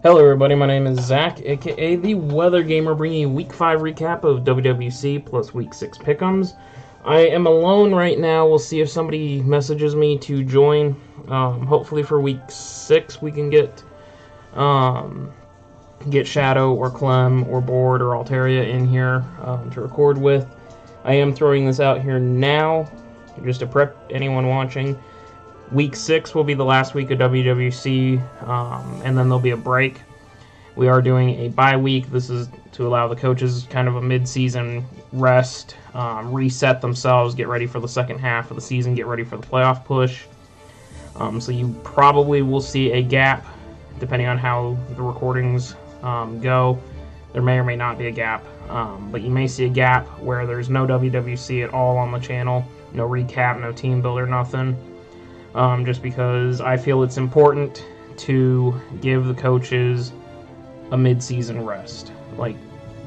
Hello everybody, my name is Zach, aka The Weather Gamer, bringing you Week 5 recap of WWC plus Week 6 pick'ems. I am alone right now. We'll see if somebody messages me to join. Hopefully for Week 6 we can get Shadow or Clem or Board or Altaria in here to record with. I am throwing this out here now, just to prep anyone watching. Week 6 will be the last week of WWC, and then there'll be a break. We are doing a bye week. This is to allow the coaches kind of a mid-season rest, reset themselves, get ready for the second half of the season, get ready for the playoff push. So you probably will see a gap, depending on how the recordings go. There may or may not be a gap, but you may see a gap where there's no WWC at all on the channel, no recap, no team builder, nothing. Just because I feel it's important to give the coaches a mid-season rest. Like,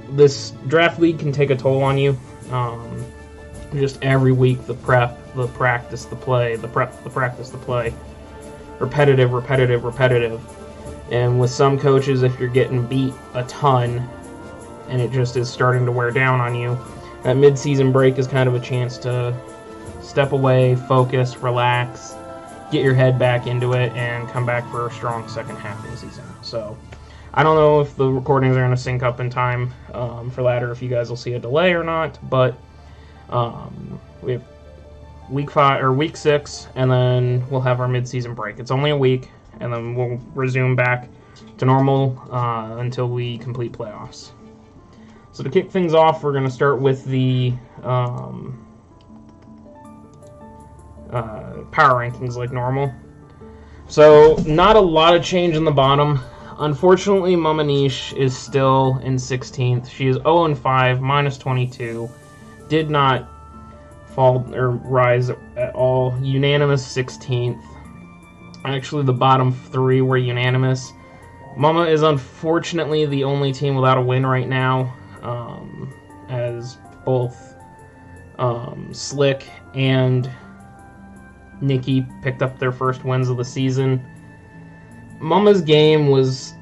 this draft league can take a toll on you. Just every week, the prep, the practice, the play, the prep, the practice, the play. Repetitive, repetitive, repetitive. And with some coaches, if you're getting beat a ton and it just is starting to wear down on you, that mid-season break is kind of a chance to step away, focus, relax, get your head back into it, and come back for a strong second half of the season. So, I don't know if the recordings are going to sync up in time for that, or if you guys will see a delay or not, but we have week 6, and then we'll have our mid-season break. It's only a week, and then we'll resume back to normal until we complete playoffs. So to kick things off, we're going to start with the power rankings like normal. So not a lot of change in the bottom. Unfortunately, Mama Niche is still in 16th. She is 0-5, minus 22. Did not fall or rise at all. Unanimous 16th. Actually, the bottom 3 were unanimous. Mama is unfortunately the only team without a win right now, as both Slick and Nikki picked up their first wins of the season. Mama's game was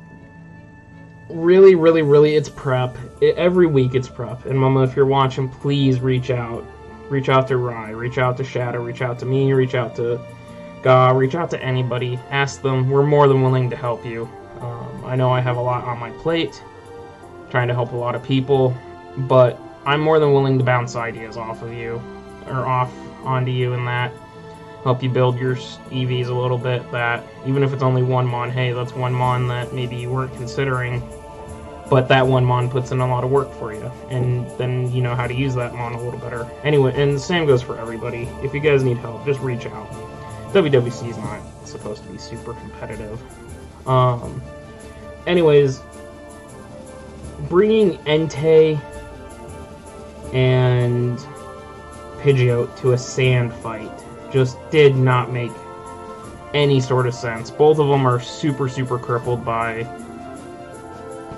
really, it's prep. Every week it's prep. And Mama, if you're watching, please reach out. Reach out to Rye, reach out to Shadow, reach out to me, reach out to Ga, reach out to anybody. Ask them. We're more than willing to help you. I know I have a lot on my plate, trying to help a lot of people, but I'm more than willing to bounce ideas off of you, or off onto you in that. Help you build your EVs a little bit, that even if it's only one mon, hey, that's one mon that maybe you weren't considering, but that one mon puts in a lot of work for you, and then you know how to use that mon a little better. Anyway, and the same goes for everybody. If you guys need help, just reach out. WWC is not supposed to be super competitive. Anyways, bringing Entei and Pidgeot to a sand fight just did not make any sort of sense. Both of them are super crippled by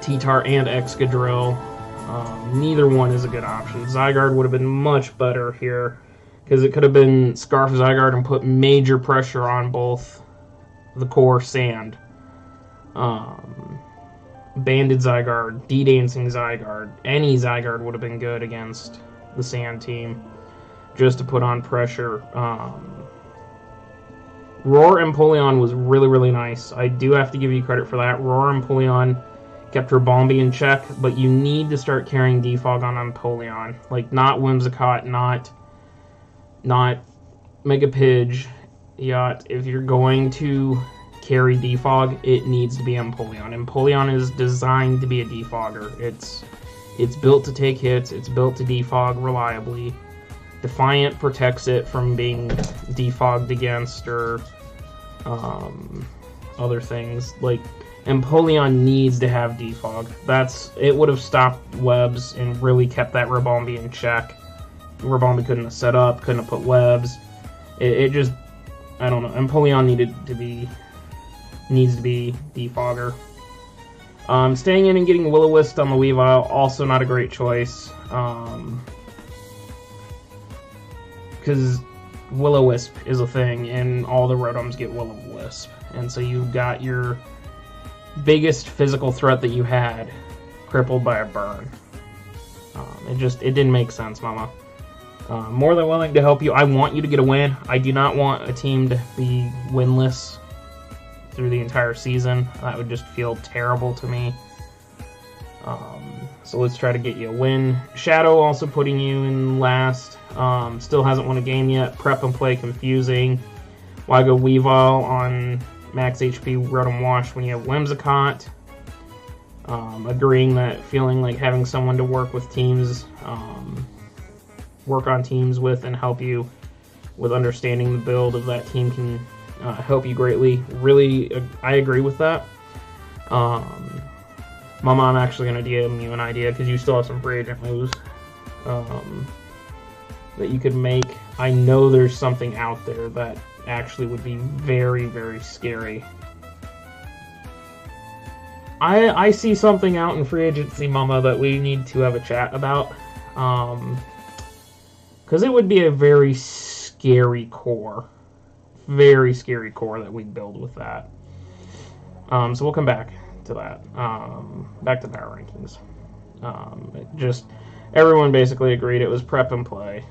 T-Tar and Excadrill. Neither one is a good option. Zygarde would have been much better here, because it could have been Scarf Zygarde and put major pressure on both the core sand. Banded Zygarde, D-Dancing Zygarde, any Zygarde would have been good against the sand team, just to put on pressure. Roar and Empoleon was really nice. I do have to give you credit for that. Roar and Empoleon kept Ribombee in check, but you need to start carrying Defog on Empoleon. Like, not Whimsicott, not Megapidge, Yacht. If you're going to carry Defog, it needs to be Empoleon. Empoleon is designed to be a defogger. It's built to take hits, it's built to defog reliably. Defiant protects it from being defogged against, or other things. Like, Empoleon needs to have defog. It would have stopped webs and really kept that Ribombee in check. Ribombee couldn't have set up, couldn't have put webs. It just, I don't know. Empoleon needs to be defogger. Staying in and getting Will-O-Wisp on the Weavile, also not a great choice. Because Will-O-Wisp is a thing, and all the Rotoms get Will-O-Wisp. And so you've got your biggest physical threat that you had crippled by a burn. It didn't make sense, Mama. More than willing to help you. I want you to get a win. I do not want a team to be winless through the entire season. That would just feel terrible to me. So let's try to get you a win. Shadow also putting you in last. Still hasn't won a game yet. Prep and play confusing. Why go Weavile on max HP Rotom Wash when you have Whimsicott? Agreeing that feeling like having someone to work with teams, work on teams with and help you with understanding the build of that team can help you greatly. Really, I agree with that. Mama, I'm actually going to DM you an idea because you still have some free agent moves that you could make. I know there's something out there that actually would be very, very scary. I see something out in free agency, Mama, that we need to have a chat about. Because it would be a very scary core. Very scary core that we'd build with that. So we'll come back to that. Back to power rankings. Everyone basically agreed it was prep and play.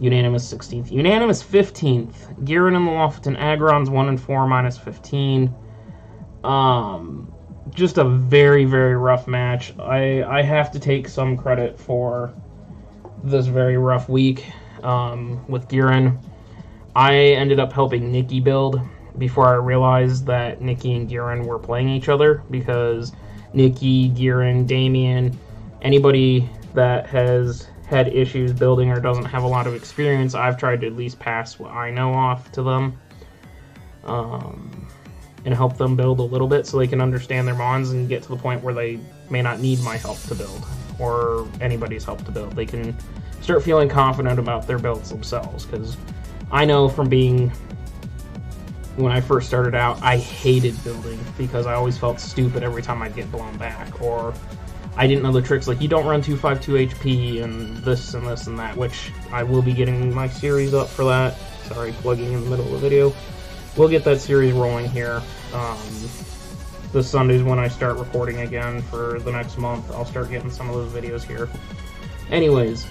Unanimous 16th. Unanimous 15th. Giran and the Lofton Agron's 1-4 minus 15. Just a very, very rough match. I have to take some credit for this very rough week with Giran. I ended up helping Nikki build before I realized that Nikki and Giran were playing each other, because Nikki, Giran, Damien, anybody that has had issues building or doesn't have a lot of experience, I've tried to at least pass what I know off to them. And help them build a little bit so they can understand their mons and get to the point where they may not need my help to build or anybody's help to build. They can start feeling confident about their builds themselves, because I know from being, when I first started out, I hated building because I always felt stupid every time I'd get blown back, or I didn't know the tricks like you don't run 252 HP and this and this and that, which I will be getting my series up for that. Sorry, plugging in the middle of the video. We'll get that series rolling here. This Sunday's when I start recording again for the next month. I'll start getting some of those videos here. Anyways,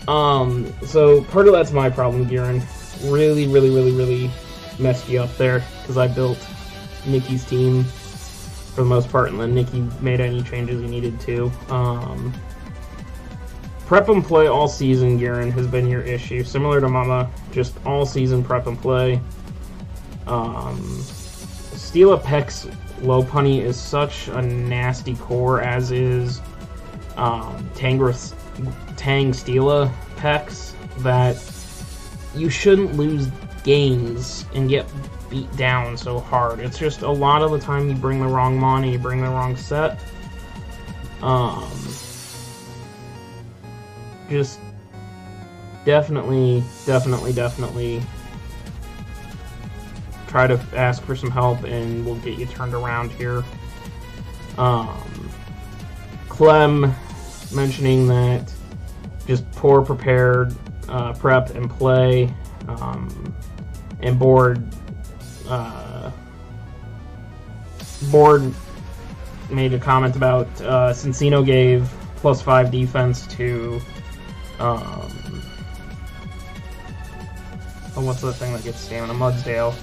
so part of that's my problem, Giran. Really messed you up there, because I built Nikki's team for the most part, and then Nikki made any changes he needed to. Prep and play all season, Giran, has been your issue. Similar to Mama, just all season prep and play. Steela Peck's Lopunny is such a nasty core, as is Tang Steela Peck's, that you shouldn't lose games and get beat down so hard. It's just a lot of the time you bring the wrong mon and you bring the wrong set. Just definitely try to ask for some help and we'll get you turned around here. Clem mentioning that just poor prepared prep and play, and Board made a comment about Cincino gave +5 defense to what's the thing that gets stamina? Mudsdale.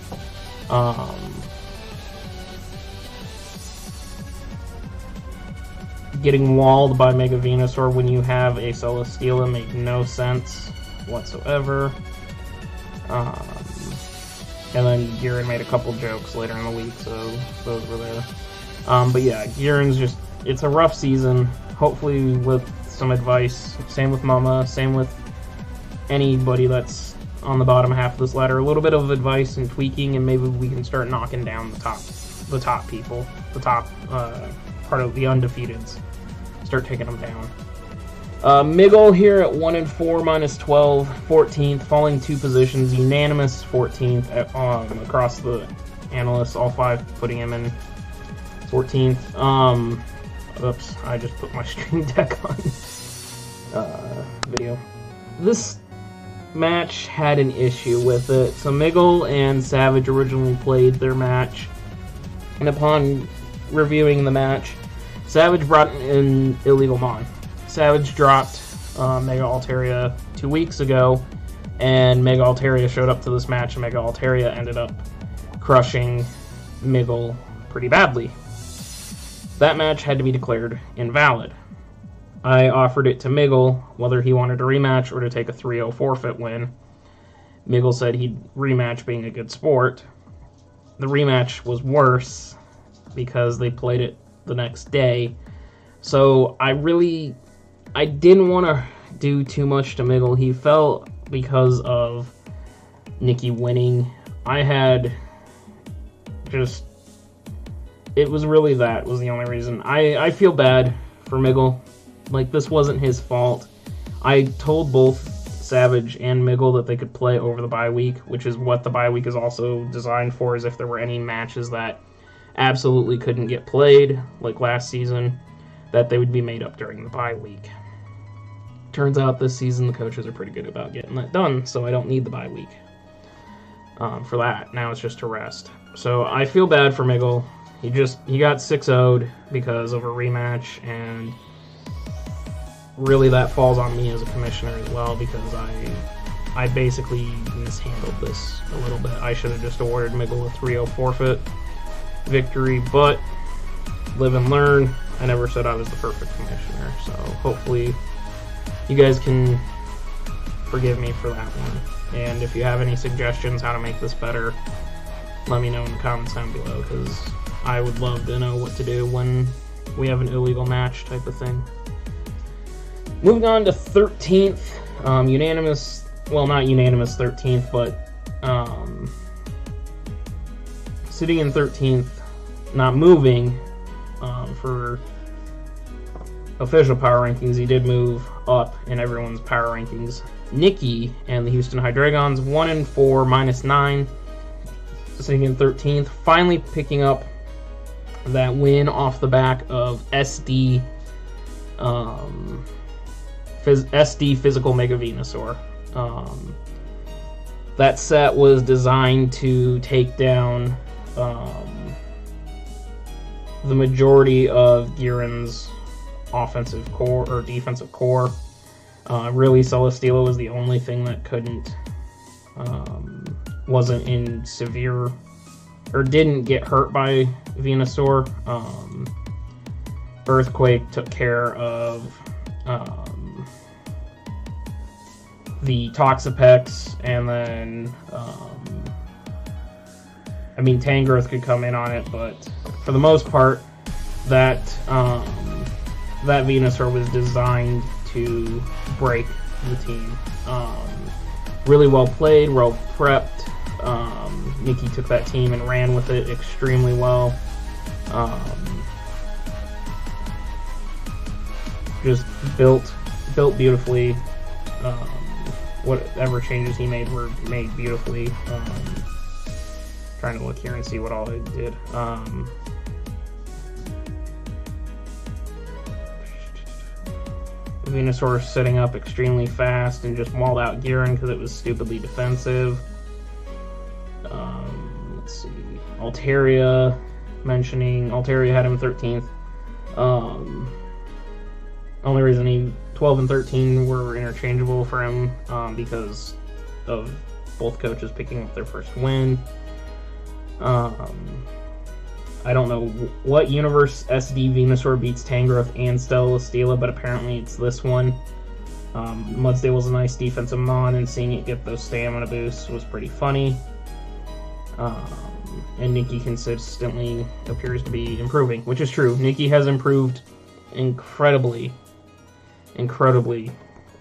Getting walled by Mega Venusaur when you have a Celesteela made no sense whatsoever. And then Giran made a couple jokes later in the week, so those were there. But yeah, Giran's just, it's a rough season. Hopefully with some advice. Same with Mama, same with anybody that's on the bottom half of this ladder. A little bit of advice and tweaking, and maybe we can start knocking down the top people, the top part of the undefeateds. Start taking them down. Miggle here at 1-4 minus 12, 14th, falling 2 positions, unanimous 14th across the analysts, all 5 putting him in 14th. Oops, I just put my Stream Deck on video. This match had an issue with it. So Miggle and Savage originally played their match. And upon reviewing the match, Savage brought in Illegal Mon. Savage dropped Mega Altaria 2 weeks ago, and Mega Altaria showed up to this match, and Mega Altaria ended up crushing Miggle pretty badly. That match had to be declared invalid. I offered it to Miggle whether he wanted a rematch or to take a 3-0 forfeit win. Miggle said he'd rematch, being a good sport. The rematch was worse because they played it the next day. So I didn't want to do too much to Miggle. He felt because of Nikki winning. It was really that was the only reason. I feel bad for Miggle. Like, this wasn't his fault. I told both Savage and Miggle that they could play over the bye week, which is what the bye week is also designed for, is if there were any matches that absolutely couldn't get played, like last season, that they would be made up during the bye week. Turns out this season the coaches are pretty good about getting that done, so I don't need the bye week for that. Now it's just to rest. So I feel bad for Miggle. He got 6-0'd because of a rematch, and really that falls on me as a commissioner as well, because I basically mishandled this a little bit. I should have just awarded Miggle a 3-0 forfeit victory, but live and learn. I never said I was the perfect commissioner, so hopefully you guys can forgive me for that one. And if you have any suggestions how to make this better, let me know in the comments down below, because I would love to know what to do when we have an illegal match type of thing. Moving on to 13th, unanimous, well, not unanimous 13th, but sitting in 13th, not moving for official power rankings. He did move up in everyone's power rankings. Nikki and the Houston High Dragons, 1-4, -9, sitting in 13th, finally picking up that win off the back of SD Physical Mega Venusaur. That set was designed to take down the majority of Giran's offensive core or defensive core. Really, Celesteela was the only thing that wasn't in severe or didn't get hurt by Venusaur. Earthquake took care of the Toxapex, and then Tangrowth could come in on it, but for the most part, that Venusaur was designed to break the team. Really well played, well prepped. Nikki took that team and ran with it extremely well. Just built beautifully. Whatever changes he made were made beautifully. Trying to look here and see what all I did. Venusaur setting up extremely fast and just walled out Giran because it was stupidly defensive. Let's see. Altaria had him 13th. Only reason 12 and 13 were interchangeable for him because of both coaches picking up their first win. I don't know what universe SD Venusaur beats Tangrowth and Celesteela, but apparently it's this one. Mudsdale was a nice defensive mon, and seeing it get those stamina boosts was pretty funny. And Nikki consistently appears to be improving, which is true. Nikki has improved incredibly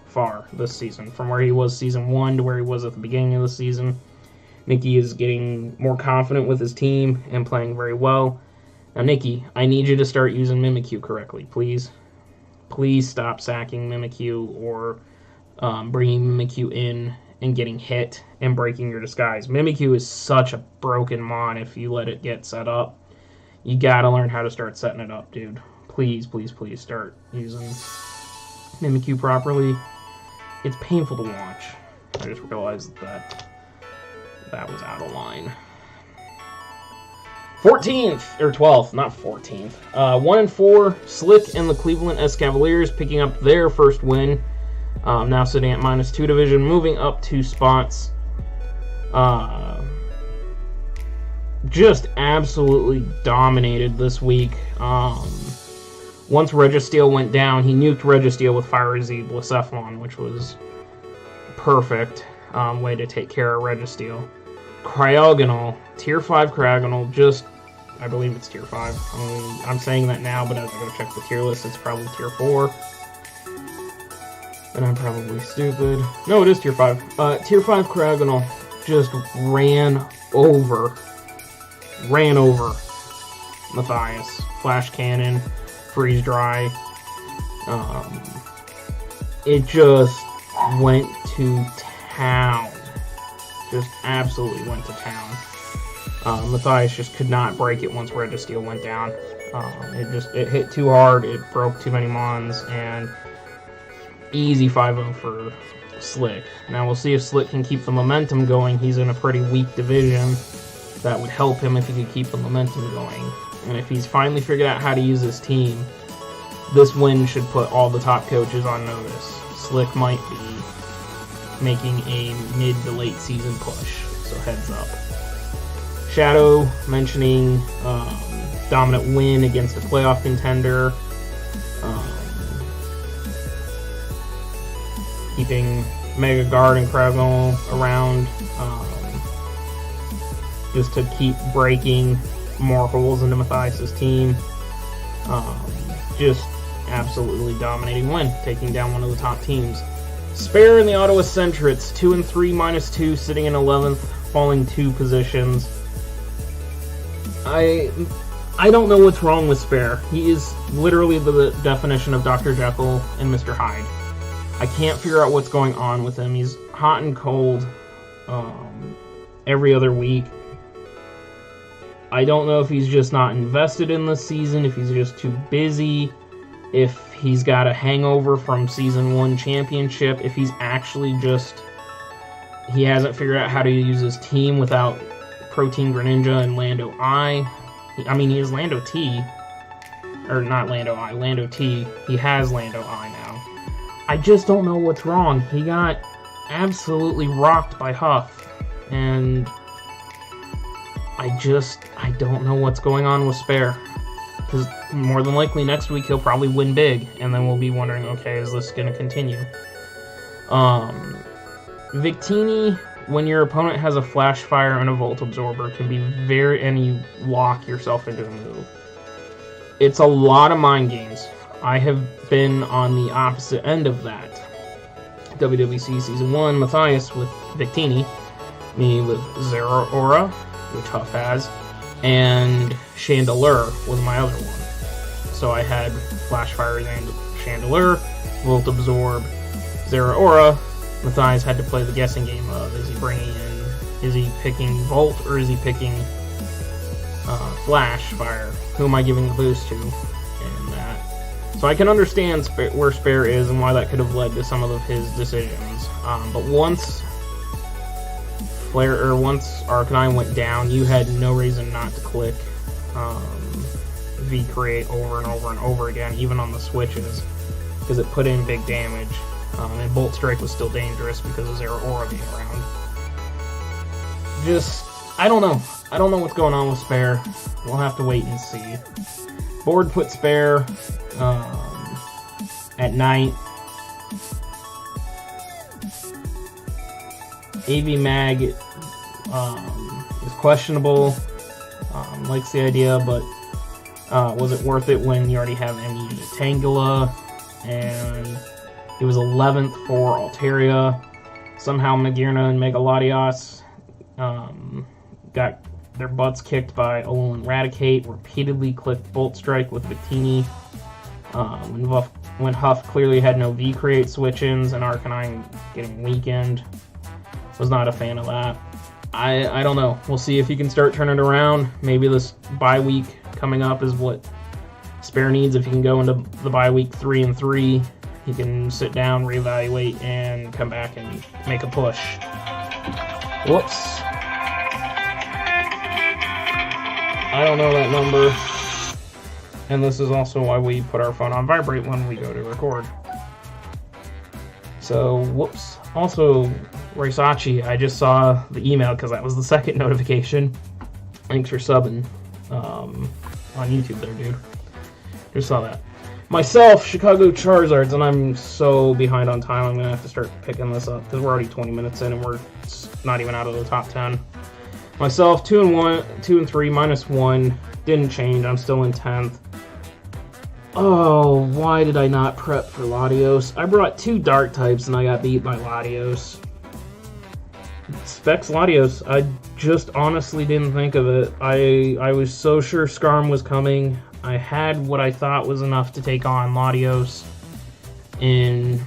far this season, from where he was season 1 to where he was at the beginning of the season. Nikki is getting more confident with his team and playing very well. Now, Nikki, I need you to start using Mimikyu correctly, please. Please stop sacking Mimikyu or bringing Mimikyu in and getting hit and breaking your disguise. Mimikyu is such a broken mon if you let it get set up. You gotta learn how to start setting it up, dude. Please, please, please start using Mimikyu properly. It's painful to watch. I just realized that was out of line. 14th, or 12th, not 14th. 1-4, Slick and the Cleveland Cavaliers picking up their first win. Now sitting at -2 division, moving up 2 spots. Just absolutely dominated this week. Once Registeel went down, he nuked Registeel with Fire Blacephalon, which was perfect way to take care of Registeel. Cryogonal, Tier 5 Cryogonal, just, I believe it's Tier 5. I'm saying that now, but as I go check the tier list, it's probably Tier 4. And I'm probably stupid. No, it is Tier 5. Tier 5 Cryogonal just ran over Matthias. Flash Cannon, Freeze Dry. It just went to town. Just absolutely went to town. Matthias just could not break it once Registeel went down. It hit too hard, it broke too many mons, and easy 5-0 for Slick. Now we'll see if Slick can keep the momentum going. He's in a pretty weak division. That would help him if he could keep the momentum going. And if he's finally figured out how to use his team, this win should put all the top coaches on notice. Slick might be making a mid to late season push, so heads up. Shadow mentioning dominant win against a playoff contender. Keeping Mega Guard and Cryogonal around just to keep breaking more holes into Matthias' team. Just absolutely dominating win, taking down one of the top teams. Spare in the Ottawa Centrets, 2-3, -2, sitting in 11th, falling 2 positions. I don't know what's wrong with Spare. He is literally the definition of Dr. Jekyll and Mr. Hyde. I can't figure out what's going on with him. He's hot and cold every other week. I don't know if he's just not invested in this season, if he's just too busy, if he's got a hangover from Season 1 championship, if he's actually just... he hasn't figured out how to use his team without Protein Greninja and Lando I. He is Lando T. Or not Lando I, Lando T. He has Lando I now. I just don't know what's wrong. He got absolutely rocked by Huff. And I don't know what's going on with Spare. Because more than likely next week he'll probably win big. And then we'll be wondering, okay, is this going to continue? Victini, when your opponent has a Flash Fire and a Volt Absorber, can be and you lock yourself into a move. It's a lot of mind games. I have been on the opposite end of that. WWC Season 1, Matthias with Victini, me with Zeraora, which Huff has, and Chandelure was my other one. So I had Flash Fire and Chandelure, Volt Absorb, Zeraora. Matthias had to play the guessing game of, is he picking Volt or is he picking Flash Fire? Who am I giving the boost to? And that. So I can understand where Spare is and why that could have led to some of his decisions. But once Arcanine went down, you had no reason not to click V-Create over and over and over again, even on the switches, because it put in big damage. And Bolt Strike was still dangerous because of Zeraora being around. I don't know. I don't know what's going on with Spare. We'll have to wait and see. Board put Spare at 9th. AV Mag is questionable. Likes the idea, but was it worth it when you already have MU Tangela? And it was 11th for Altaria. Somehow Magearna and Megalodios got their butts kicked by Alolan Raticate. Repeatedly clicked Bolt Strike with Victini. When Huff clearly had no V-Create switch-ins and Arcanine getting weakened. Was not a fan of that. I don't know. We'll see if he can start turning it around. Maybe this bye week coming up is what Spare needs. If he can go into the bye week 3-3, he can sit down, reevaluate, and come back and make a push. Whoops. I don't know that number. And this is also why we put our phone on vibrate when we go to record. So, whoops. Also, Raisachi, I just saw the email because that was the second notification. Thanks for subbing on YouTube there, dude. Just saw that. Myself, Chicago Charizards, and I'm so behind on time. I'm going to have to start picking this up because we're already 20 minutes in and we're not even out of the top 10. Myself, 2-1, 2-3, -1. Didn't change. I'm still in 10th. Oh, why did I not prep for Latios? I brought 2 dark types and I got beat by Latios. Specs Latios. I just honestly didn't think of it. I was so sure Skarm was coming. I had what I thought was enough to take on Latios in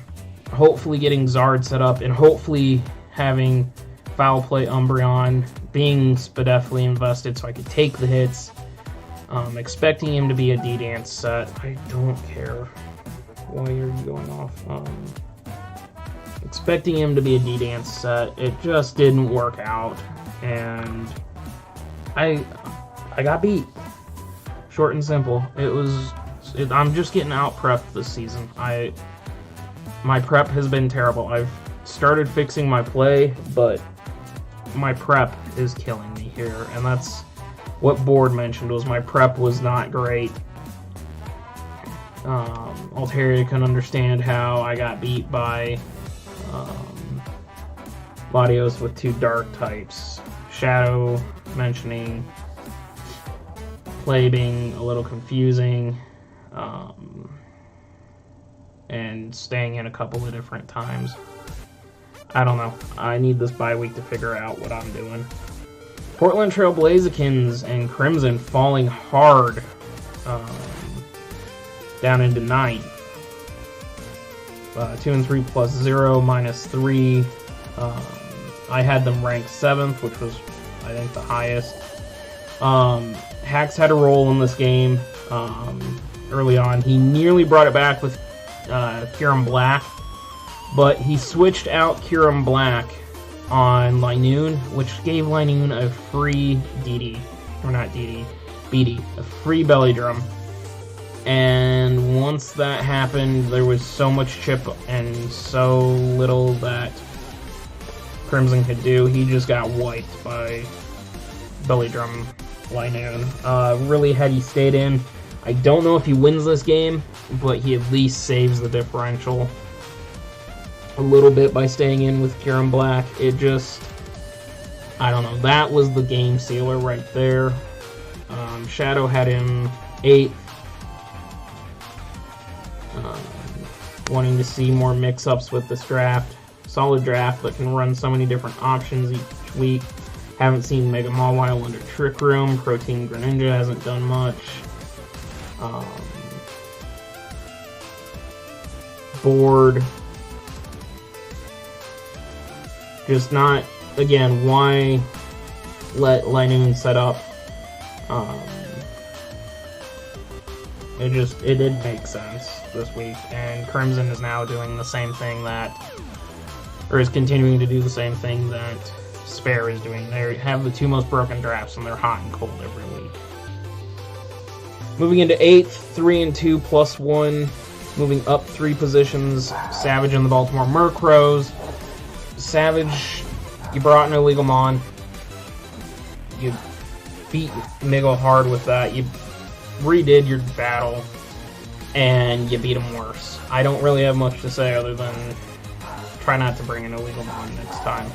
hopefully getting Zard set up and hopefully having Foul Play Umbreon, being Spadefly invested so I could take the hits. Expecting him to be a D-Dance set. I don't care why you're going off. Expecting him to be a D-Dance set. It just didn't work out. And I got beat. Short and simple. I'm just getting out prepped this season. My prep has been terrible. I've started fixing my play, but my prep is killing me here. And that's what Board mentioned, was my prep was not great. Altaria can understand how I got beat by Latios with 2 dark types. Shadow mentioning play being a little confusing, and staying in a couple of different times. I don't know. I need this bye week to figure out what I'm doing. Portland Trail Blazikins and Crimson falling hard down into 9th. 2-3 plus 0, -3. I had them ranked 7th, which was, I think, the highest. Hax had a role in this game early on. He nearly brought it back with Kyurem Black, but he switched out Kyurem Black on Linoon, which gave Linoon a free DD, or not DD, BD, a free belly drum. And once that happened, there was so much chip and so little that Crimson could do. He just got wiped by belly drum Linoon. Really, had he stayed in, I don't know if he wins this game, but he at least saves the differential a little bit by staying in with Kyurem Black. It just, I don't know, that was the game sealer right there. Shadow had him 8th. Wanting to see more mix-ups with this draft. Solid draft, but can run so many different options each week. Haven't seen Mega Mawile under Trick Room. Protein Greninja hasn't done much. Board. Just not, again, why let Linoon set up? It didn't make sense this week, and Crimson is now doing the same thing or is continuing to do the same thing that Spare is doing. They have the 2 most broken drafts, and they're hot and cold every week. Moving into 8th, 3-2 plus 1. Moving up 3 positions, Savage and the Baltimore Murkrows. Savage, you brought an illegal Mon. You beat Miggle hard with that. You redid your battle, and you beat him worse. I don't really have much to say other than try not to bring an illegal Mon next time.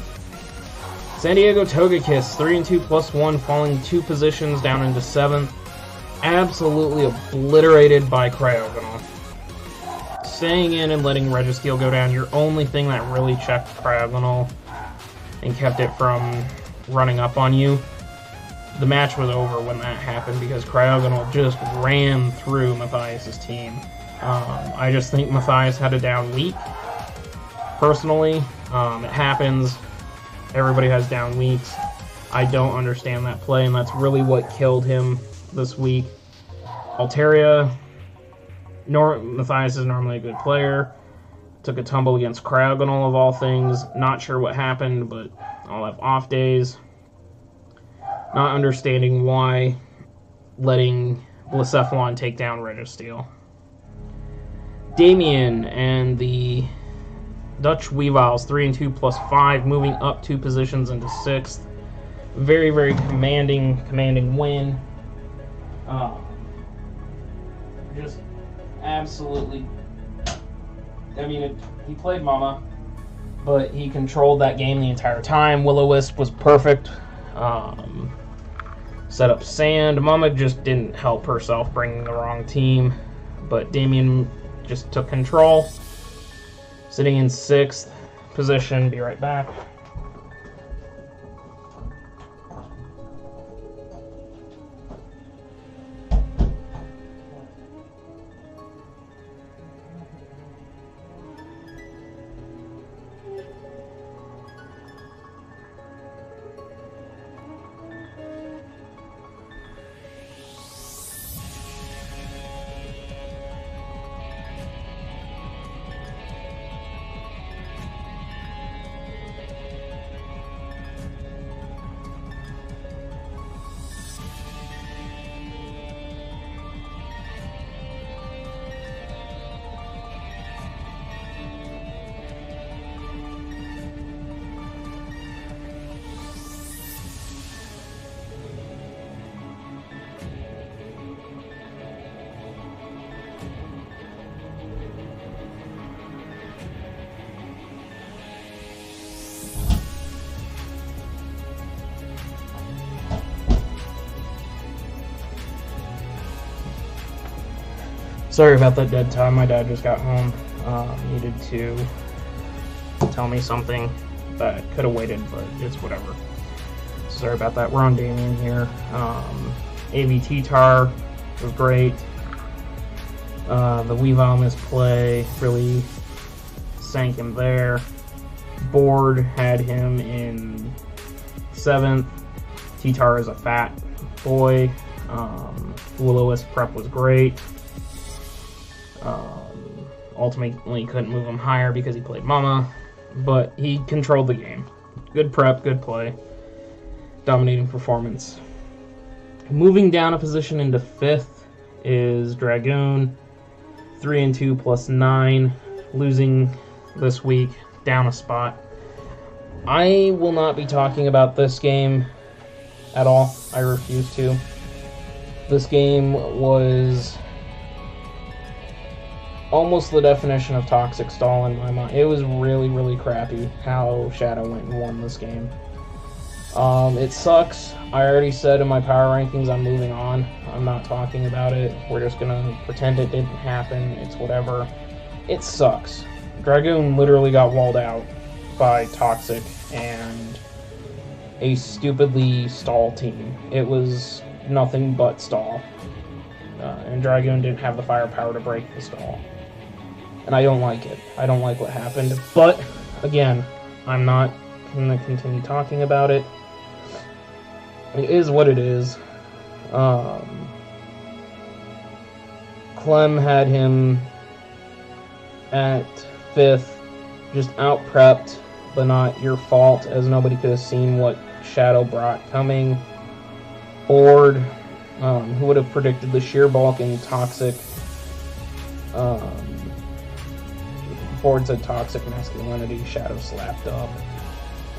San Diego Togekiss, 3-2 plus 1, falling 2 positions down into 7th. Absolutely obliterated by Cryogonal. Staying in and letting Registeel go down, your only thing that really checked Cryogonal and kept it from running up on you. The match was over when that happened because Cryogonal just ran through Matthias' team. I just think Matthias had a down week. Personally, it happens. Everybody has down weeks. I don't understand that play, and that's really what killed him this week. Altaria, Matthias is normally a good player. Took a tumble against Cryogonal of all things. Not sure what happened, but I'll have off days. Not understanding why letting Blacephalon take down Registeel. Damien and the Dutch Weaviles, 3-2 plus 5, moving up 2 positions into 6th. Very, very commanding win. Just absolutely. I mean, he played Mama, but he controlled that game the entire time. Will-O-Wisp was perfect. Set up Sand. Mama just didn't help herself, bringing the wrong team, but Damien just took control. Sitting in 6th position. Be right back. Sorry about that dead time. My dad just got home. Needed to tell me something that could have waited, but it's whatever. Sorry about that. We're on Damien here. AVT Tar was great. The Weavile misplay really sank him there. Board had him in 7th. T-Tar is a fat boy. Will-O-Wisp prep was great. Ultimately couldn't move him higher because he played Mama, but he controlled the game. Good prep, good play. Dominating performance. Moving down a position into 5th is Dragoon. 3-2 plus 9. Losing this week, down a spot. I will not be talking about this game at all. I refuse to. This game was almost the definition of toxic stall in my mind. It was really, really crappy how Shadow went and won this game. It sucks. I already said in my power rankings I'm moving on. I'm not talking about it. We're just gonna pretend it didn't happen. It's whatever. It sucks. Dragoon literally got walled out by Toxic and a stupidly stall team. It was nothing but stall. And Dragoon didn't have the firepower to break the stall. And I don't like it. I don't like what happened. But, again, I'm not going to continue talking about it. It is what it is. Clem had him at 5th, just out-prepped, but not your fault, as nobody could have seen what Shadow brought coming. Board, who would have predicted the sheer bulk and Toxic? Board said Toxic Masculinity, Shadow slapped up.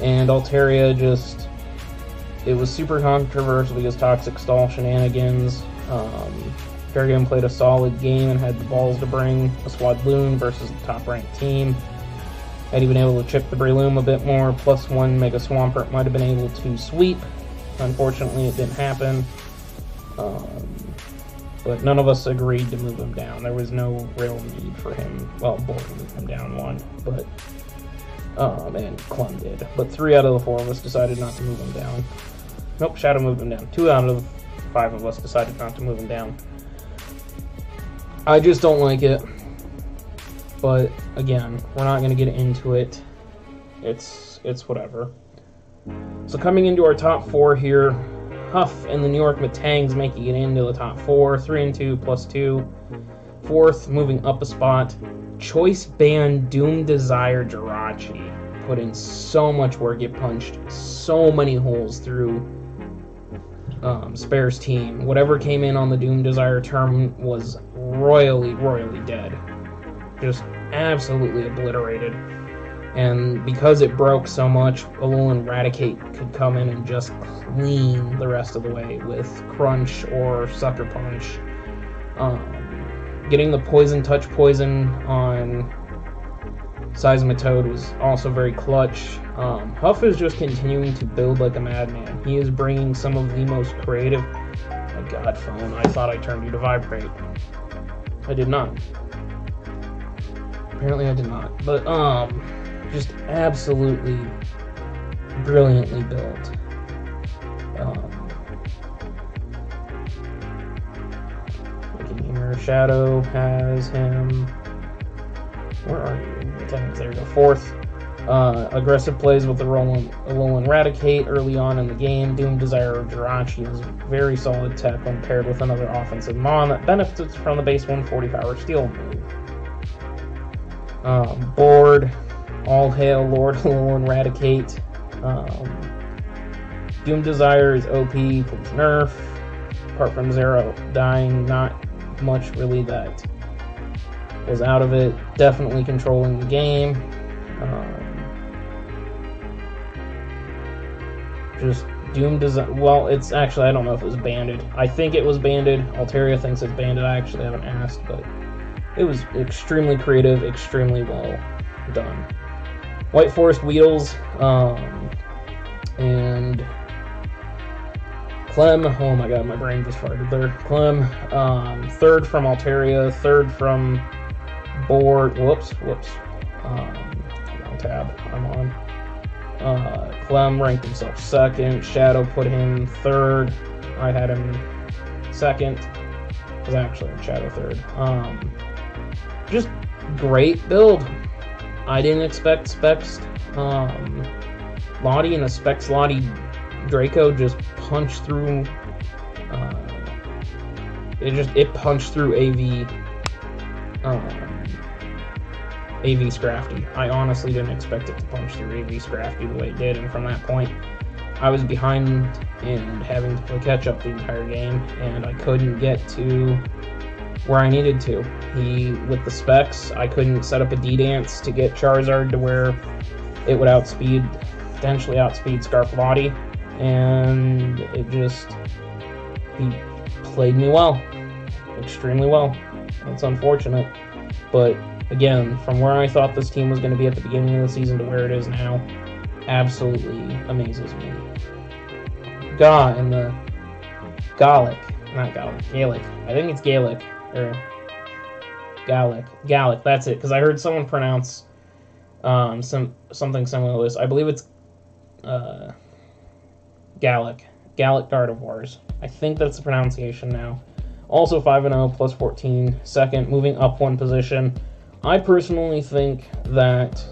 And Altaria just, it was super controversial because Toxic stall shenanigans. Dragon played a solid game and had the balls to bring a Swadloon versus the top-ranked team. Had he been able to chip the Breloom a bit more, +1 Mega Swampert might have been able to sweep. Unfortunately, it didn't happen. But none of us agreed to move him down. There was no real need for him. Well, Board moved him down 1, but and Clem did. But 3 out of the 4 of us decided not to move him down. Nope, Shadow moved him down. 2 out of 5 of us decided not to move him down. I just don't like it. But again, we're not going to get into it. It's whatever. So coming into our top 4 here, Huff and the New York Matangs making it into the top 4, 3-2 plus 2. 4th, moving up a spot. Choice Band Doom Desire Jirachi put in so much work. It punched so many holes through Spares team. Whatever came in on the Doom Desire turn was royally dead. Just absolutely obliterated. And because it broke so much, Alolan Raticate could come in and just clean the rest of the way with Crunch or Sucker Punch. Getting the Poison Touch Poison on Seismitoad was also very clutch. Huff is just continuing to build like a madman. He is bringing some of the most creative... Oh my god, phone. I thought I turned you to vibrate. I did not. Apparently I did not. But, just absolutely brilliantly built. Looking here, Shadow has him. Where are you? There you go. 4th. Aggressive plays with the Alolan Raticate early on in the game. Doom Desire or Jirachi is very solid tech when paired with another offensive Mon that benefits from the base 140 power Steel move. Board. All hail Lord Alolan Raticate. Doom Desire is OP, please nerf. Apart from Zero dying, not much really that was out of it. Definitely controlling the game. Just Doom Desire. Well, it's actually, I don't know if it was banded. I think it was banded. Altaria thinks it's banded. I actually haven't asked, but it was extremely creative, extremely well done. White Forest Weedles, and Clem, oh my god, my brain just farted there. Clem, 3rd from Altaria, 3rd from Board, whoops, wrong tab, I'm on. Clem ranked himself 2nd, Shadow put him 3rd, I had him 2nd, because I actually had Shadow 3rd. Just great build. I didn't expect Specs Lottie and the Specs Lottie Draco just punched through. It punched through AV Scrafty. I honestly didn't expect it to punch through AV Scrafty the way it did, and from that point, I was behind and having to play catch up the entire game, and I couldn't get to where I needed to. With the Specs, I couldn't set up a D-Dance to get Charizard to where it would potentially outspeed Scarflotti, and he played me well, extremely well. It's unfortunate, but again, from where I thought this team was going to be at the beginning of the season to where it is now, absolutely amazes me. And the Gallic, I think it's Gallic, or Gallic, that's it, because I heard someone pronounce something similar to this. I believe it's Gallic Gardevoirs. I think that's the pronunciation now. Also 5-0, plus 14, 2nd, moving up 1 position. I personally think that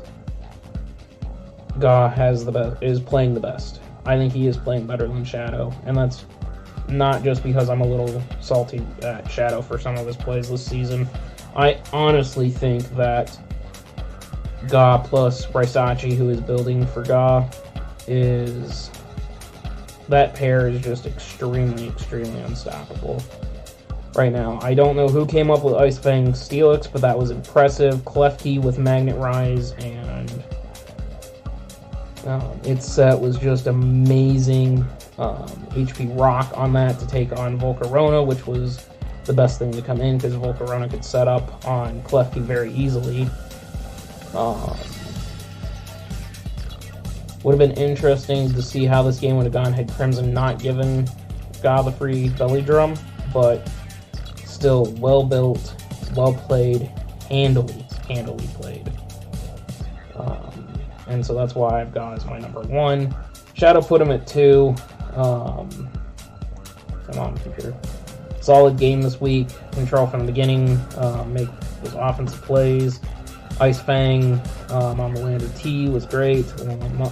Ga is playing the best. I think he is playing better than Shadow, and that's not just because I'm a little salty at Shadow for some of his plays this season. I honestly think that Ga plus Brysachi, who is building for Ga, that pair is just extremely unstoppable right now. I don't know who came up with Ice Fang Steelix, but that was impressive. Klefki with Magnet Rise, and its set was just amazing. HP Rock on that to take on Volcarona, which was the best thing to come in because Volcarona could set up on Klefki very easily. Would have been interesting to see how this game would have gone had Crimson not given Ga the free belly drum, but still well built, well played, handily played. And so that's why I've got as my number 1. Shadow put him at 2. Come on, computer. Solid game this week. Control from the beginning. Make those offensive plays. Ice Fang on the Lander T was great.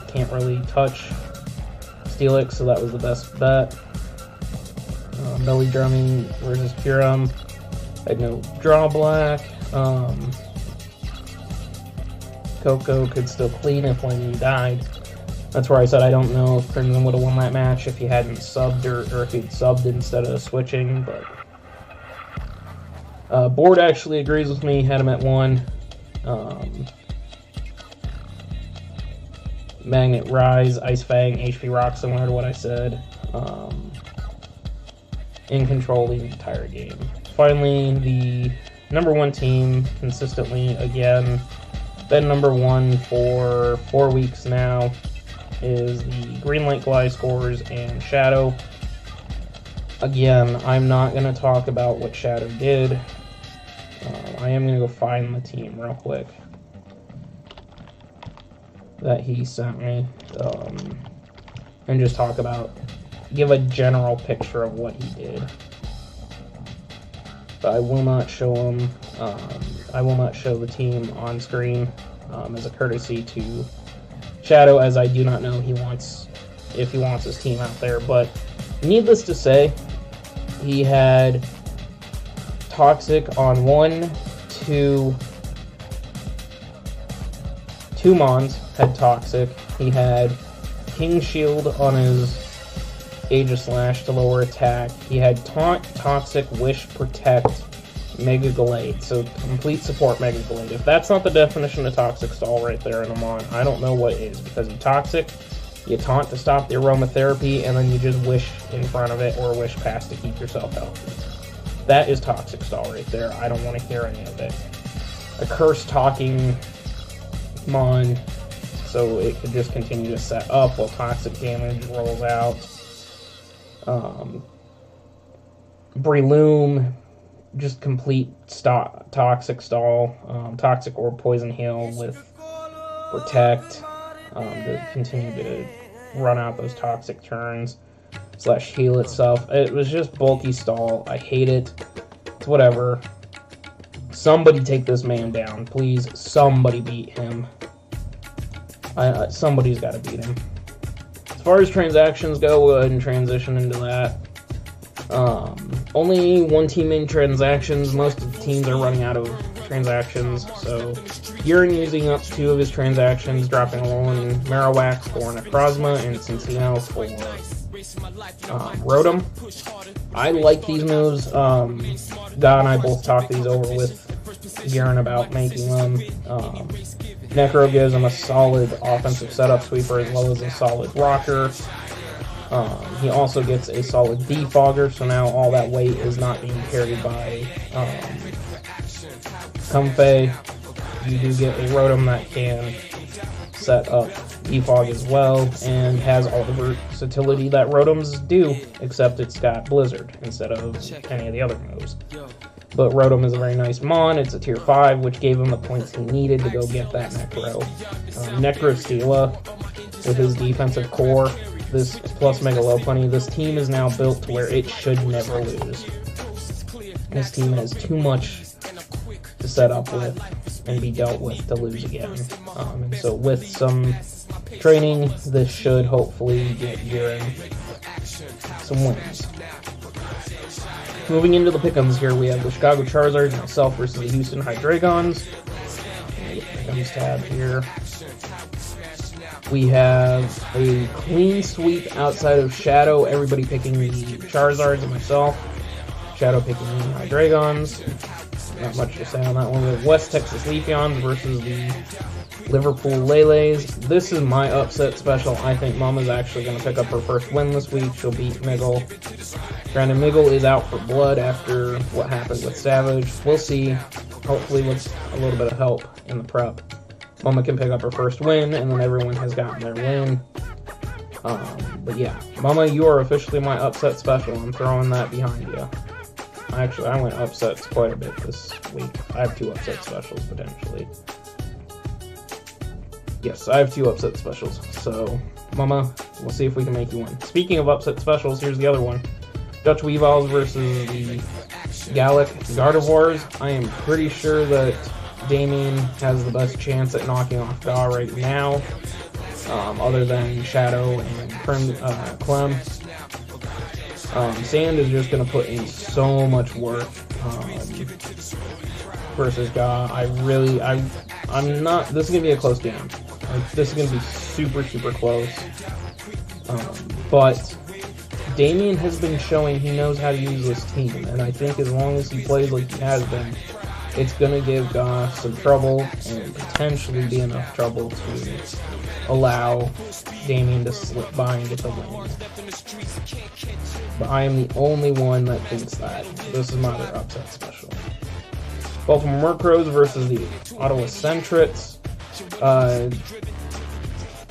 Can't really touch Steelix, so that was the best bet. Belly drumming versus Purum. Had no draw black. Coco could still clean if when he died. That's where I said I don't know if Crimson would have won that match if he hadn't subbed or if he'd subbed instead of switching, but Board actually agrees with me, had him at 1. Magnet Rise, Ice Fang, HP Rock, similar to what I said. In control the entire game. Finally, the number 1 team, consistently, again, been number 1 for 4 weeks now, is the Greenlight Gliscors and Shadow. Again, I'm not going to talk about what Shadow did. I am going to go find the team real quick that he sent me, and just talk about, give a general picture of what he did. But I will not show him, I will not show the team on screen, as a courtesy to Shadow, as I do not know if he wants his team out there. But needless to say, he had Toxic on 1, 2 Mons, had Toxic. He had King Shield on his Aegislash to lower attack. He had Taunt, Toxic, Wish, Protect, Mega Glade. So complete support Mega Glade. If that's not the definition of Toxic Stall right there in a Mon, I don't know what is. Because you Toxic, you Taunt to stop the aromatherapy, and then you just Wish in front of it or Wish past to keep yourself healthy. That is Toxic Stall right there. I don't want to hear any of it. A Curse talking Mon, so it could just continue to set up while toxic damage rolls out. Breloom, just complete toxic stall, toxic or poison heal with protect, to continue to run out those toxic turns / heal itself. It was just bulky stall. I hate it. It's whatever. Somebody take this man down, please. Somebody beat him. Somebody's got to beat him. As far as transactions go, we'll go ahead and transition into that. Only 1 team in transactions. Most of the teams are running out of transactions. So, Urine using up 2 of his transactions, dropping alone Marowak for Necrozma and Cinccino for Rotom. I like these moves. God and I both talked these over with Urine about making them. Necro gives him a solid offensive setup sweeper as well as a solid rocker. He also gets a solid defogger, so now all that weight is not being carried by Comfey. You do get a Rotom that can set up defog as well, and has all the versatility that Rotoms do, except it's got Blizzard instead of any of the other moves. But Rotom is a very nice Mon. It's a tier 5, which gave him the points he needed to go get that Necro. Necrostila, with his defensive core, this plus Mega Lopunny, this team is now built to where it should never lose. This team has too much to set up with and be dealt with to lose again. And so with some training, this should hopefully get Urine some wins. Moving into the pick'ems here, we have the Chicago Charizards, myself versus the Houston Hydreigons. Pick'ems tab here. We have a clean sweep outside of Shadow, everybody picking the Charizards and myself. Shadow picking the Hydreigons. Not much to say on that one. We have West Texas Leafeons versus the Liverpool Lele's. This is my upset special. I think Mama's actually going to pick up her first win this week. She'll beat Miggle. Granted, Miggle is out for blood after what happened with Savage. We'll see. Hopefully with a little bit of help in the prep, Mama can pick up her first win, and then everyone has gotten their win. But yeah, Mama, you are officially my upset special. I'm throwing that behind you. Actually, I went upsets quite a bit this week. I have 2 upset specials, potentially. Yes, I have 2 upset specials. So, Mama, we'll see if we can make you win. Speaking of upset specials, here's the other one. Dutch Weavils versus the Gallic Gardevoirs. I am pretty sure that Damien has the best chance at knocking off Ga right now, other than Shadow and Clem. Sand is just going to put in so much work versus Ga. I'm not, this is going to be a close game. Like, this is going to be super, super close. But Damien has been showing he knows how to use this team, and I think as long as he plays like he has been, it's going to give Goff some trouble and potentially be enough trouble to allow Damien to slip by and get the win. But I am the only one that thinks that. This is my other upset special. Baltimore Murkrows versus the Ottawa Centrets.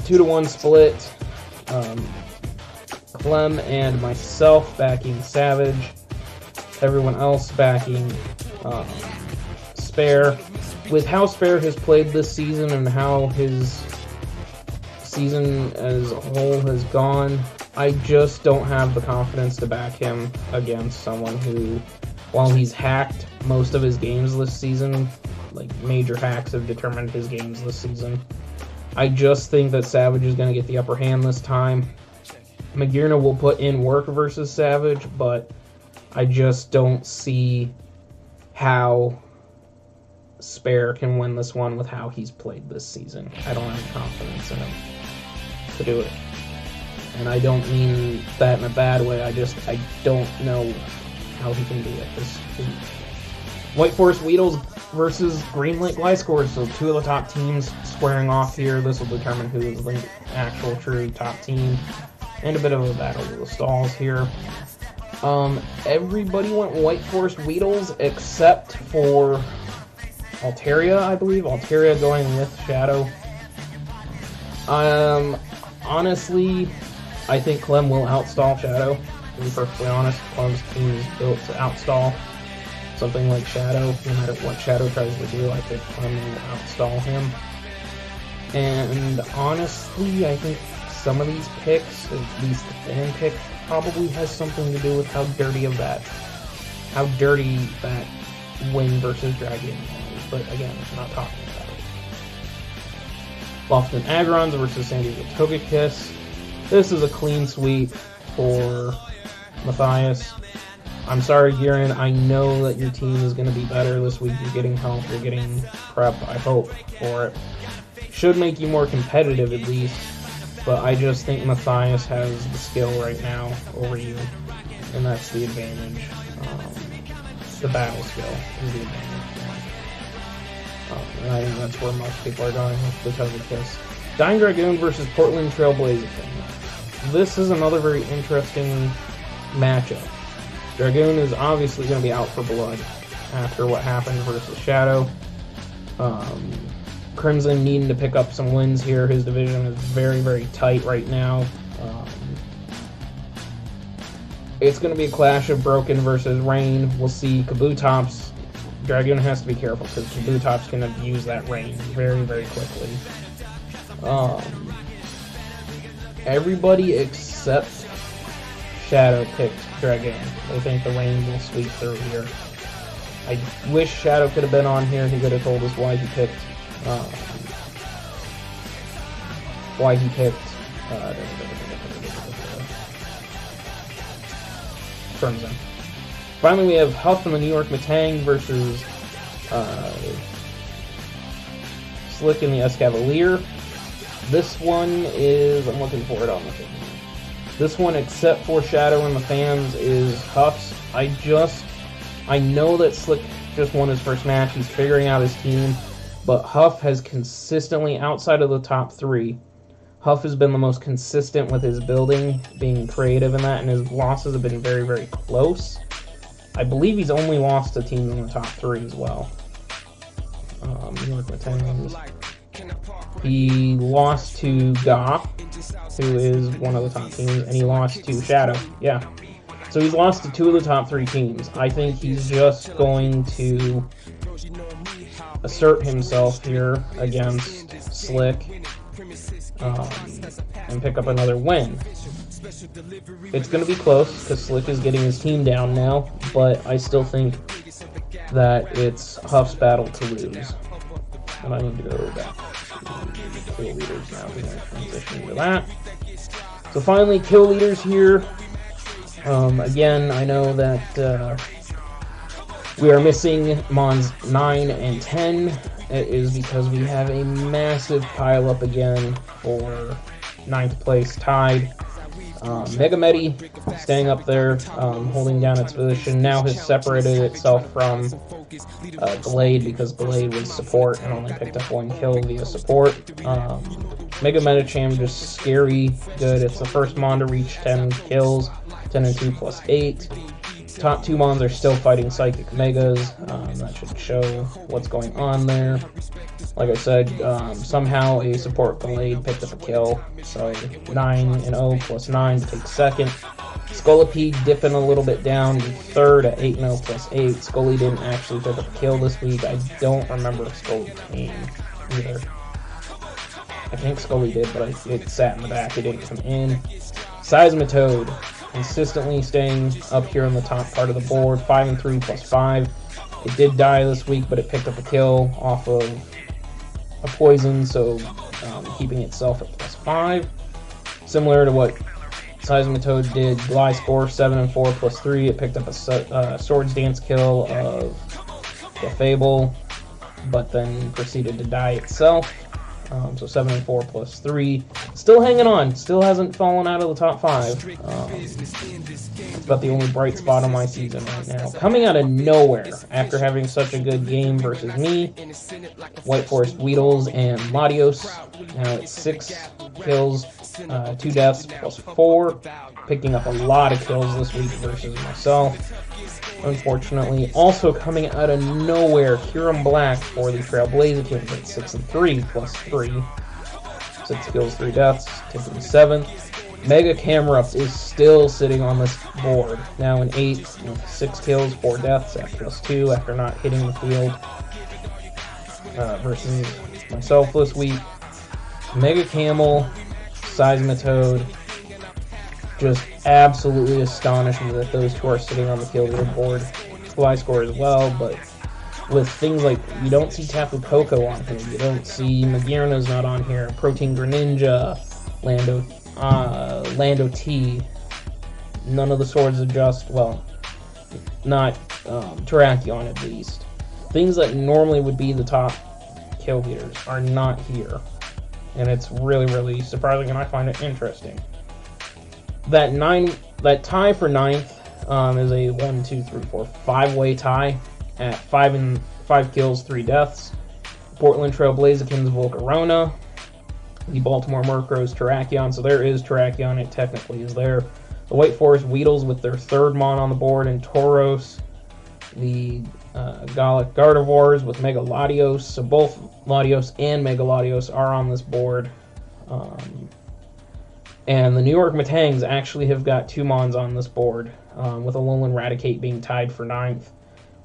2-1 split. Clem and myself backing Savage. Everyone else backing Spare. With how Spare has played this season and how his season as a whole has gone, I just don't have the confidence to back him against someone who, while he's hacked most of his games this season, like major hacks have determined his games this season, I just think that Savage is going to get the upper hand this time. Magirna will put in work versus Savage, but I just don't see how Spare can win this one with how he's played this season. I don't have confidence in him to do it. And I don't mean that in a bad way, I don't know how he can do it. White Forest Weedles versus Green Lake Gliscor, so two of the top teams squaring off here. This will determine who is the actual true top team. And a bit of a battle of the stalls here. Everybody went White Forest Weedles except for Altaria, I believe. Altaria going with Shadow. Honestly, I think Clem will outstall Shadow. To be perfectly honest, Clem's team is built to outstall something like Shadow. No matter what Shadow tries to do, I think Clem will outstall him. And honestly, I think some of these picks, at least the fan pick, probably has something to do with how dirty that win versus Dragon was. But again, I'm not talking about it. Lofton Agrons versus San Diego Togekiss. This is a clean sweep for Matthias. I'm sorry, Giran. I know that your team is going to be better this week. You're getting help. You're getting prep, I hope, for it. Should make you more competitive, at least. But I just think Matthias has the skill right now over you. And that's the advantage. The battle skill is the advantage. And I think that's where most people are going with the Togekiss. Dying Dragoon versus Portland Trailblazer. This is another very interesting matchup. Dragoon is obviously going to be out for blood after what happened versus Shadow. Crimson needing to pick up some wins here. His division is very, very tight right now. It's going to be a clash of Broken versus Rain. We'll see. Kabutops. Dragoon has to be careful because Kabutops can abuse that Rain very, very quickly. Everybody except Shadow picked Dragoon. They think the Rain will sweep through here. I wish Shadow could have been on here. He could have told us why he picked Crimson. Finally, we have Huff and the New York Metang versus Slick and the Escavalier. This one is, I'm looking for it on the thing. This one, except for Shadow and the fans, is Huff's. I know that Slick just won his first match. He's figuring out his team. But Huff has consistently, outside of the top three, Huff has been the most consistent with his building, being creative in that, and his losses have been very, very close. I believe he's only lost to teams in the top three as well. New York Metang. He lost to Goff, who is one of the top teams, and he lost to Shadow. Yeah. So he's lost to two of the top three teams. I think he's just going to assert himself here against Slick and pick up another win. It's going to be close because Slick is getting his team down now, but I still think that it's Huff's battle to lose. And I need to go back to kill leaders now. We're going to transition to that. So finally, kill leaders here. Again, I know that we are missing Mons 9 and 10 it is because we have a massive pile up again for 9th place, tied. Mega Medi staying up there, holding down its position, now has separated itself from Blade because Blade was support and only picked up 1 kill via support. Mega Medicham just scary good. It's the first Mon to reach 10 kills, 10 and 2 plus 8. Top 2 Mons are still fighting Psychic Megas. That should show what's going on there. Like I said, somehow a support Blade picked up a kill. So 9 and 0 plus 9 to take second. Scolipede dipping a little bit down to third at 8 and 0 plus 8. Scully didn't actually pick up a kill this week. I don't remember if Scully came either. I think Scully did, but it sat in the back. It didn't come in. Seismitoad consistently staying up here on the top part of the board, 5 and 3 plus 5. It did die this week, but it picked up a kill off of a poison, so keeping itself at plus 5. Similar to what Seismitoad did, Gly score 7 and 4 plus 3. It picked up a Swords Dance kill of the Fable, but then proceeded to die itself. So 7 and 4 plus 3. Still hanging on. Still hasn't fallen out of the top 5. It's about the only bright spot on my season right now. Coming out of nowhere after having such a good game versus me, White Forest Weedles and Latios. Now it's 6 kills, 2 deaths plus 4. Picking up a lot of kills this week versus myself. Unfortunately, also coming out of nowhere, Kiram Black for the Trailblazers at 6 and 3 plus 3. 6 kills, 3 deaths, taking 7th. Mega Camerupt is still sitting on this board, now in 8th with 6 kills, 4 deaths at plus 2 after not hitting the field versus myself this week. Mega Camel, Seismitoad, just absolutely astonished me that those 2 are sitting on the kill board. Fly score as well, but with things like, you don't see Tapu Koko on here, you don't see Magirna's not on here, Protein Greninja, Lando T, none of the swords adjust, well, not Terrakion at least. Things that normally would be the top kill leaders are not here, and it's really, really surprising, and I find it interesting. That tie for 9th is a 1, 2, 3, 4, 5-way tie at 5 kills, 3 deaths. Portland Trail Blazikins Volcarona, the Baltimore Murkrows Terrakion, so there is Terrakion, it technically is there. The White Forest Weedles with their 3rd Mon on the board, and Tauros, the Gallic Gardevoirs with Mega Latios, so both Latios and Mega Latios are on this board. And the New York Matangs actually have got 2 Mons on this board, with Alolan Raticate being tied for 9th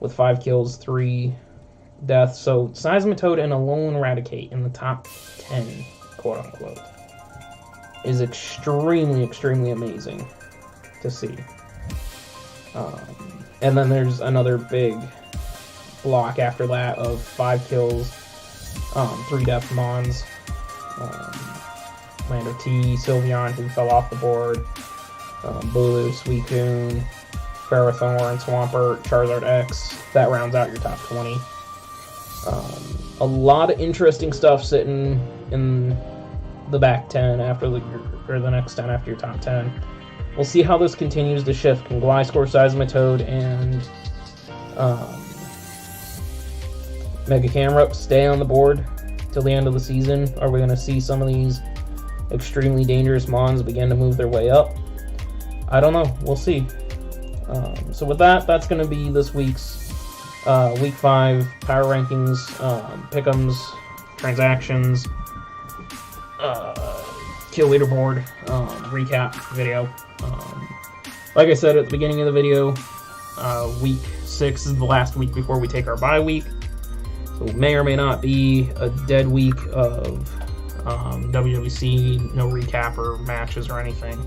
with 5 kills, 3 deaths. So Seismitoad and Alolan Raticate in the top 10, quote-unquote, is extremely, extremely amazing to see. And then there's another big block after that of 5 kills, 3 death Mons. Lando T, Sylveon, who fell off the board, Bulu, Suicune, Ferrothorn, Swampert, Charizard X. That rounds out your top 20. A lot of interesting stuff sitting in the back 10 after the next 10 after your top 10. We'll see how this continues to shift. Can Gliscor, Seismitoad, and Mega Camerupt stay on the board till the end of the season? Are we going to see some of these extremely dangerous Mons begin to move their way up? I don't know. We'll see. So with that, that's going to be this week's Week 5 Power Rankings, Pick'ems, Transactions, Kill Leaderboard, recap video. Like I said at the beginning of the video, Week 6 is the last week before we take our bye week. So it may or may not be a dead week of WWC, no recap or matches or anything.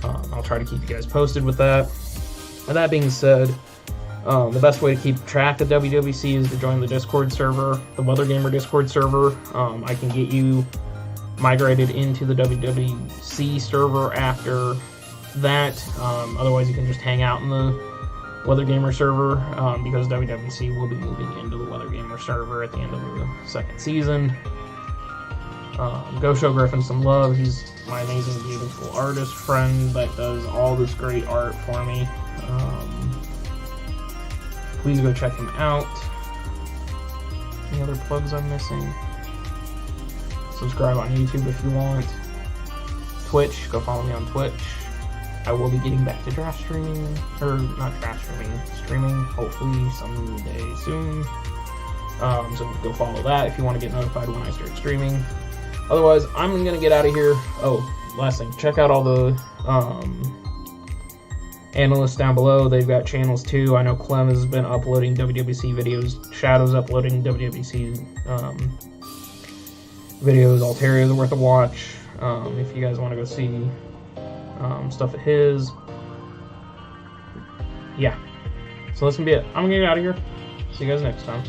I'll try to keep you guys posted with that. With that being said, the best way to keep track of WWC is to join the Discord server, the Weather Gamer Discord server. I can get you migrated into the WWC server after that. Otherwise, you can just hang out in the Weather Gamer server, because WWC will be moving into the Weather Gamer server at the end of the second season. Go show Griffin some love. He's my amazing, beautiful artist friend that does all this great art for me. Please go check him out. Any other plugs I'm missing? Subscribe on YouTube if you want. Twitch, go follow me on Twitch. I will be getting back to draft streaming, or not draft streaming, hopefully someday soon. So go follow that if you want to get notified when I start streaming. Otherwise, I'm going to get out of here. Oh, last thing, check out all the analysts down below. They've got channels too. I know Clem has been uploading WWC videos. Shadow's uploading WWC videos. Alteria's worth a watch. If you guys want to go see stuff of his. Yeah. So that's going to be it. I'm going to get out of here. See you guys next time.